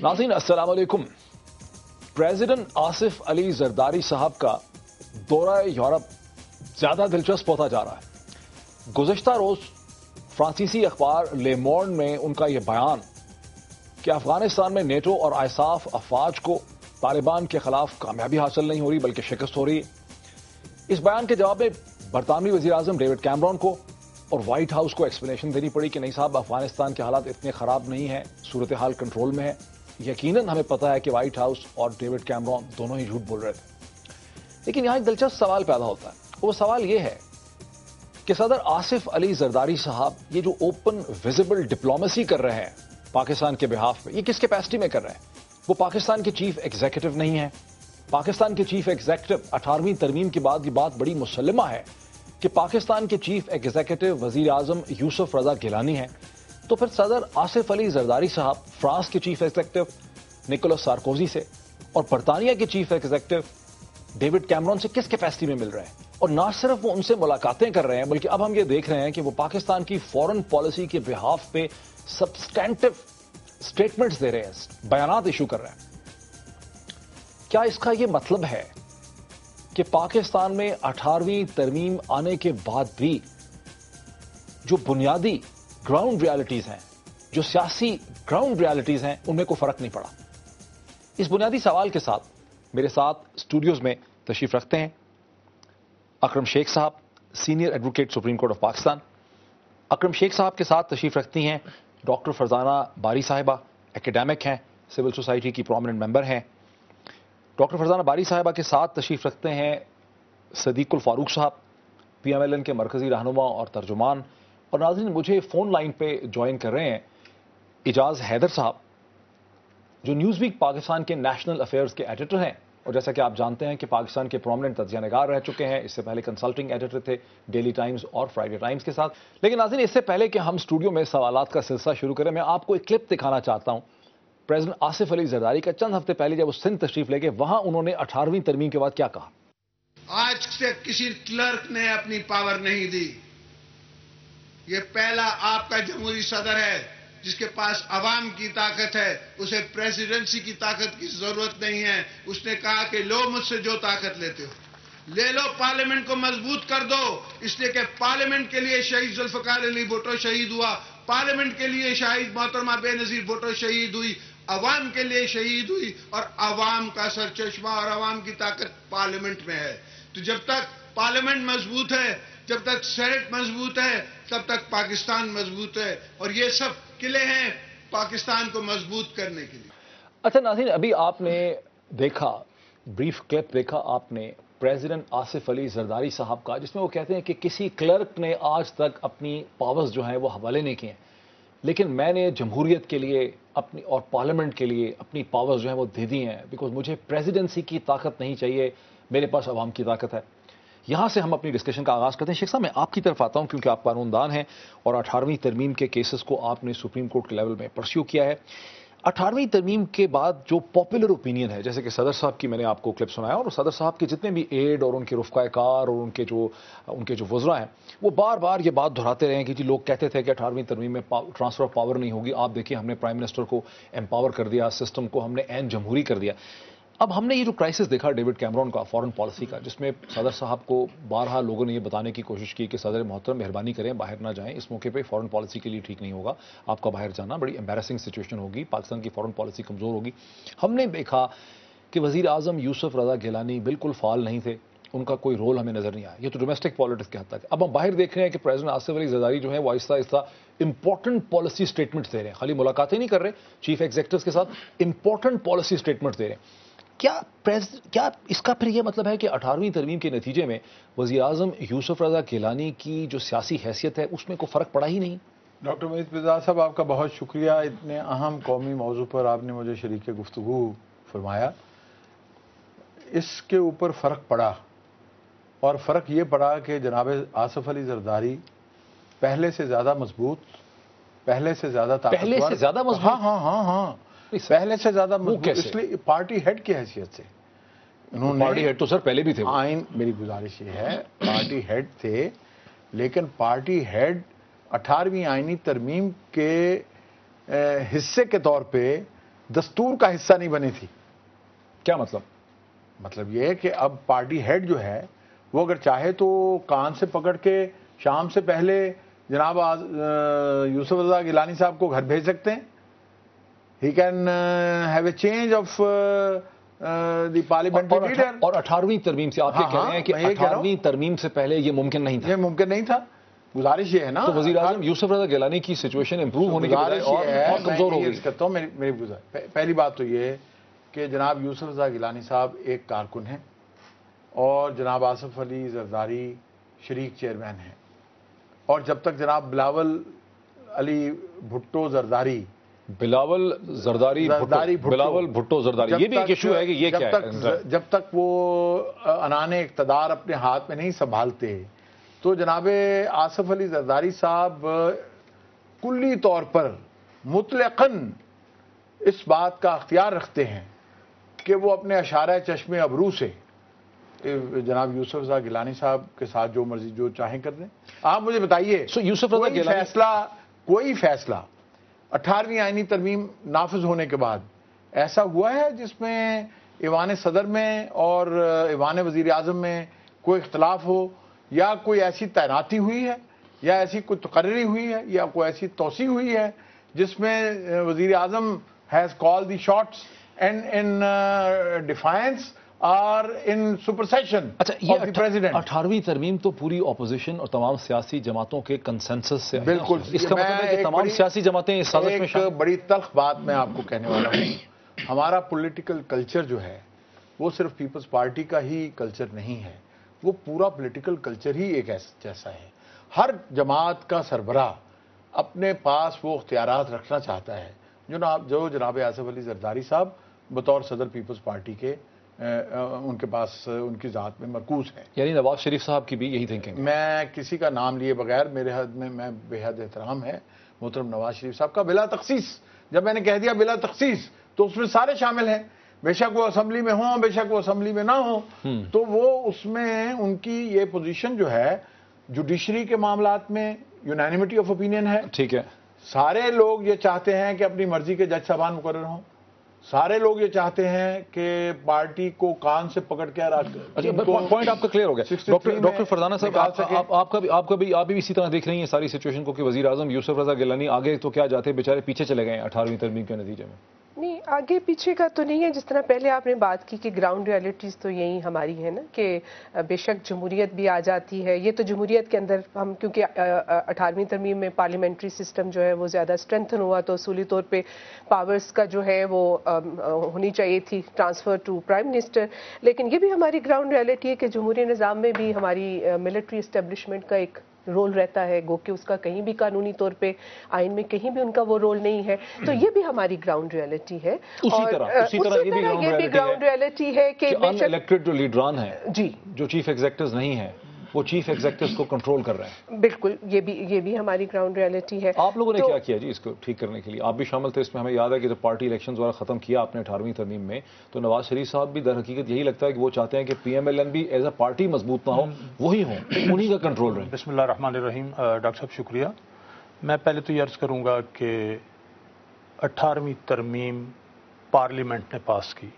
नाज़रीन अस्सलाम वालेकुम। प्रेसिडेंट आसिफ अली जरदारी साहब का दौरा यूरोप ज्यादा दिलचस्प होता जा रहा है। गुज़श्ता रोज फ्रांसीसी अखबार ले मोंड में उनका यह बयान कि अफगानिस्तान में नेटो और आईसाफ अफवाज को तालिबान के खिलाफ कामयाबी हासिल नहीं हो रही बल्कि शिकस्त हो रही। इस बयान के जवाब में बरतानवी वजीर आजम डेविड कैमरॉन को और व्हाइट हाउस को एक्सप्लेनेशन देनी पड़ी कि नहीं साहब, अफगानिस्तान के हालात इतने खराब नहीं है, सूरत हाल कंट्रोल में है। यकीनन हमें पता है कि व्हाइट हाउस और डेविड कैमरॉन दोनों ही झूठ बोल रहे थे। लेकिन यहां एक दिलचस्प सवाल पैदा होता है। वो सवाल यह है कि सदर आसिफ अली जरदारी साहब ये जो ओपन विजिबल डिप्लोमेसी कर रहे हैं पाकिस्तान के बिहाफ में, ये किस कैपेसिटी में कर रहे हैं? वो पाकिस्तान के चीफ एग्जीक्यूटिव नहीं है। पाकिस्तान के चीफ एग्जीक्यूटिव 18वीं तरमीम के बाद ये बात बड़ी मुसल्लमा है कि पाकिस्तान के चीफ एग्जीक्यूटिव वजीर आजम यूसुफ रजा गिलानी है। तो फिर सदर आसिफ अली जरदारी साहब फ्रांस के चीफ एग्जीक्यूटिव निकोलस सार्कोजी से और बरतानिया के चीफ एग्जीक्यूटिव डेविड कैमरॉन से किस कैपेसिटी में मिल रहे हैं? और ना सिर्फ वो उनसे मुलाकातें कर रहे हैं बल्कि अब हम ये देख रहे हैं कि वो पाकिस्तान की फॉरेन पॉलिसी के बिहाफ पे सब्सटेंटिव स्टेटमेंट्स दे रहे हैं, बयानात इशू कर रहे हैं। क्या इसका यह मतलब है कि पाकिस्तान में 18वीं तरमीम आने के बाद भी जो बुनियादी ग्राउंड रियलिटीज हैं, जो सियासी ग्राउंड रियलिटीज हैं, उनमें कोई फर्क नहीं पड़ा? इस बुनियादी सवाल के साथ मेरे साथ स्टूडियोज में तशरीफ रखते हैं Akram Sheikh Sahab, senior advocate Supreme Court of Pakistan. Akram Sheikh Sahab के साथ तशरीफ रखती हैं डॉक्टर फरजाना बारी साहिबा, एकेडमिक हैं, सिविल सोसाइटी की प्रोमिनेंट मेंबर हैं। डॉक्टर फरजाना बारी साहिबा के साथ तशरीफ रखते हैं सदीकुल फारूक साहब, PMLN के मरकजी रहनुमा और तर्जुमान। और नाज़रीन, मुझे फोन लाइन पे ज्वाइन कर रहे हैं इजाज हैदर साहब, जो न्यूज़ वीक पाकिस्तान के नेशनल अफेयर्स के एडिटर हैं और जैसा कि आप जानते हैं कि पाकिस्तान के प्रोमिनेंट तज्ज़ियानगार रह चुके हैं। इससे पहले कंसल्टिंग एडिटर थे डेली टाइम्स और फ्राइडे टाइम्स के साथ। लेकिन नाज़रीन, इससे पहले कि हम स्टूडियो में सवालात का सिलसिला शुरू करें, मैं आपको एक क्लिप दिखाना चाहता हूं प्रेसिडेंट आसिफ अली जरदारी का। चंद हफ्ते पहले जब वो सिंध तशरीफ ले गए, वहां उन्होंने 18वीं तरमीम के बाद क्या कहा? आज से किसी क्लर्क ने अपनी पावर नहीं दी। ये पहला आपका जमहूरी सदर है जिसके पास अवाम की ताकत है। उसे प्रेसिडेंसी की ताकत की जरूरत नहीं है। उसने कहा कि लो मुझसे जो ताकत लेते हो ले लो, पार्लियामेंट को मजबूत कर दो। इसलिए कि पार्लियामेंट के लिए शहीद जुल्फकार अली भुट्टो शहीद हुआ, पार्लियामेंट के लिए शहीद मोहतरमा बेनजीर भुट्टो शहीद हुई, अवाम के लिए शहीद हुई। और अवाम का सरचश्मा और अवाम की ताकत पार्लियामेंट में है। तो जब तक पार्लियामेंट मजबूत है, जब तक सेनेट मजबूत है, तब तक पाकिस्तान मजबूत है। और ये सब किले हैं पाकिस्तान को मजबूत करने के लिए। अच्छा नाज़रीन, अभी आपने देखा, ब्रीफ क्लिप देखा आपने प्रेसिडेंट आसिफ अली जरदारी साहब का, जिसमें वो कहते हैं कि किसी क्लर्क ने आज तक अपनी पावर्स जो हैं वो हवाले नहीं किए, लेकिन मैंने जमहूरियत के लिए अपनी और पार्लियामेंट के लिए अपनी पावर्स जो हैं वो दे दी हैं, बिकॉज मुझे प्रेसिडेंसी की ताकत नहीं चाहिए, मेरे पास अवाम की ताकत है। यहां से हम अपनी डिस्कशन का आगाज करते हैं। शेख साहब, मैं आपकी तरफ आता हूं क्योंकि आप कानूनदान हैं और 18वीं तरमीम के केसेस को आपने सुप्रीम कोर्ट के लेवल में परस्यू किया है। 18वीं तरमीम के बाद जो पॉपुलर ओपिनियन है, जैसे कि सदर साहब की मैंने आपको क्लिप सुनाया, और सदर साहब के जितने भी एड और उनके रुफ़क़ाए कार और उनके जो वज़रा हैं, वो बार बार ये बात दोहराते रहे हैं कि जी लोग कहते थे कि 18वीं तरमीम में ट्रांसफर ऑफ पावर नहीं होगी। आप देखिए, हमने प्राइम मिनिस्टर को एम्पावर कर दिया, सिस्टम को हमने एन जमहूरी कर दिया। अब हमने ये जो क्राइसिस देखा डेविड कैमरॉन का फॉरेन पॉलिसी का, जिसमें सदर साहब को बारहा लोगों ने ये बताने की कोशिश की कि सदर मोहतरम मेहरबानी करें, बाहर ना जाएं, इस मौके पे फॉरेन पॉलिसी के लिए ठीक नहीं होगा, आपका बाहर जाना बड़ी एम्बैरेसिंग सिचुएशन होगी, पाकिस्तान की फॉरेन पॉलिसी कमजोर होगी। हमने देखा कि वजीर आजम यूसुफ रजा गिलानी बिल्कुल फाल नहीं थे, उनका कोई रोल हमें नजर नहीं आया। ये तो डोमेस्टिक पॉलिटिक्स के हद तक। अब हम बाहर देख रहे हैं कि प्रेसिडेंट आसिफ अली जरदारी जो है वो Aahista Aahista important policy statements दे रहे हैं, खाली मुलाकातें नहीं कर रहे चीफ एग्जीक्यूटिव के साथ, इंपॉर्टेंट पॉलिसी स्टेटमेंट्स दे रहे हैं। क्या इसका फिर यह मतलब है कि 18वीं तरमीम के नतीजे में वज़ीर आज़म यूसुफ रज़ा गिलानी की जो सियासी हैसियत है उसमें कोई फ़र्क पड़ा ही नहीं? डॉक्टर मजीद मिर्ज़ा साहब, आपका बहुत शुक्रिया। इतने अहम कौमी मौजू पर आपने मुझे शरीक गुफ्तगू फरमाया। इसके ऊपर फ़र्क पड़ा, और फ़र्क ये पड़ा कि जनाब आसिफ अली जरदारी पहले से ज़्यादा मजबूत, पहले से ज़्यादा ताकतवर, पहले से ज़्यादा मजबूत, हाँ, पहले से ज्यादा मजबूत, इसलिए पार्टी हेड की हैसियत से उन्होंने, पार्टी हेड तो सर पहले भी थे। आइन, मेरी गुजारिश ये है, पार्टी हेड थे, लेकिन पार्टी हेड 18वीं आईनी तरमीम के हिस्से के तौर पे دستور کا حصہ نہیں بنی تھی. کیا مطلب؟ مطلب یہ ہے کہ اب پارٹی ہیڈ جو ہے وہ اگر چاہے تو کان سے پکڑ کے شام سے پہلے جناب یوسف رضا گیلانی صاحب کو گھر بھیج سکتے ہیں. He can have a change of the parliamentary leader. اور 18ویں ترمیم سے آپ یہ کہہ رہے ہیں کہ 18ویں ترمیم سے پہلے یہ ممکن نہیں تھا. یہ ممکن نہیں تھا. گزارش یہ ہے نا, تو وزیر اعظم یوسف رضا گیلانی کی سچویشن امپروو ہونے کے بجائے اور کمزور ہو گئی. کرتا ہوں میری پہلی بات تو یہ ہے کہ جناب یوسف رضا گیلانی صاحب ایک کارکن ہیں اور جناب آصف علی زرداری شریک چیئرمین ہیں, اور جب تک جناب بلاول علی بھٹو زرداری بھٹو زرداری یہ بھی ایک ایشو ہے کہ یہ کیا ہے. جب تک وہ انان اقتدار اپنے ہاتھ میں نہیں سنبھالتے تو جناب آصف علی زرداری صاحب کلی طور پر مطلقاً اس بات کا اختیار رکھتے ہیں کہ وہ اپنے اشارہ چشم ابرو سے جناب یوسف رضا گیلانی صاحب کے ساتھ جو مرضی جو چاہیں کر دیں. آپ مجھے بتائیے کوئی فیصلہ 18ویں آئینی ترمیم نافذ ہونے کے بعد ایسا ہوا ہے جس میں ایوان صدر میں اور ایوان وزیر اعظم میں کوئی اختلاف ہو, یا کوئی ایسی تعیناتی ہوئی ہے, یا ایسی کوئی تقرری ہوئی ہے, یا کوئی ایسی توسیع ہوئی ہے جس میں وزیر اعظم has call the shots and in defiance اور ان سپرسیشن آف دی پریزیڈنٹ. 18ویں ترمیم تو پوری اپوزیشن اور تمام سیاسی جماعتوں کے کنسنسس سے بالکل. اس کا مطلب ہے کہ تمام سیاسی جماعتیں اس سازش میں ایک بڑی تلخ بات میں آپ کو کہنے والا ہوں. ہمارا پولیٹیکل کلچر جو ہے وہ صرف پیپلز پارٹی کا ہی کلچر نہیں ہے, وہ پورا پولیٹیکل کلچر ہی ایک جیسا ہے. ہر جماعت کا سربراہ اپنے پاس وہ اختیارات رکھنا چاہتا ہے جو جناب آصف علی زرداری صاحب بطور صدر پیپلز پارٹی کے ان کے پاس ان کی ذات میں مرکوز ہے. یعنی نواز شریف صاحب کی بھی یہی تھنکنگ؟ میں کسی کا نام لیے بغیر میرے حد میں بے حد احترام ہے محترم نواز شریف صاحب کا بلا تخصیص. جب میں نے کہہ دیا بلا تخصیص تو اس میں سارے شامل ہیں, بے شک وہ اسمبلی میں ہوں بے شک وہ اسمبلی میں نہ ہوں, تو وہ اس میں ان کی یہ پوزیشن جو ہے جوڈیشری کے معاملات میں یونانیمٹی آف اوپینین ہے. ٹھیک ہے, سارے لوگ یہ چاہتے ہیں کہ اپنی مرضی کے جج صاحبان مقرر ہوں, سارے لوگ یہ چاہتے ہیں کہ پارٹی کو کان سے پکڑ کے پوائنٹ آپ کا کلیئر ہو گیا. ڈاکٹر فرزانہ صاحب آپ بھی اسی طرح دیکھ رہی ہیں ساری سچویشن کو کہ وزیر اعظم یوسف رضا گیلانی آگے تو کیا جاتے بیچارے پیچھے چلے گئے ہیں 18ویں ترمیم کے نتیجے میں؟ نہیں, آگے پیچھے کا تو نہیں ہے. جس طرح پہلے آپ نے بات کی کہ گراؤنڈ ریالٹیز تو یہی ہماری ہے نا, کہ بے شک جمہوریت بھی آ جاتی ہے. یہ تو جمہوریت کے اندر ہم کیونکہ 18ویں ترمیم میں پارلیمنٹری سسٹم جو ہے وہ زیادہ اسٹرینتھن ہوا, تو اصولی طور پہ پاورز کا جو ہے وہ ہونی چاہیے تھی ٹرانسفر ٹو پرائم منسٹر. لیکن یہ بھی ہماری گراؤنڈ ریالٹی ہے کہ جمہوری نظام میں بھی ہماری ملٹری اسٹیبلشمنٹ کا ایک رول رہتا ہے, گو کہ اس کا کہیں بھی قانونی طور پہ آئین میں کہیں بھی ان کا وہ رول نہیں ہے. تو یہ بھی ہماری گراؤنڈ ریالٹی ہے. اسی طرح یہ بھی گراؤنڈ ریالٹی ہے کہ ان الیکٹڈ جو لیڈران ہیں, جی, جو چیف ایگزیکٹوز نہیں ہیں, وہ چیف ایگزیکٹوز کو کنٹرول کر رہے ہیں. بالکل, یہ بھی ہماری گراؤنڈ ریالٹی ہے. آپ لوگوں نے کیا کیا جی اس کو ٹھیک کرنے کے لیے؟ آپ بھی شامل تھے اس میں. ہمیں یاد ہے کہ جب پارٹی الیکشنز وغیرہ ختم کیا آپ نے 18ویں ترمیم میں, تو نواز شریف صاحب بھی در حقیقت یہی لگتا ہے کہ وہ چاہتے ہیں کہ پی ایم ایل این بھی ایز اے پارٹی مضبوط نہ ہو, وہی ہوں, انہی کا کنٹرول رہے. بسم اللہ الرحمن الرحیم. ڈاکٹر صاحب شکریہ. میں پہلے تو یہ عرض کروں گا کہ 18ویں ترمیم پارلیمنٹ نے پاس کی,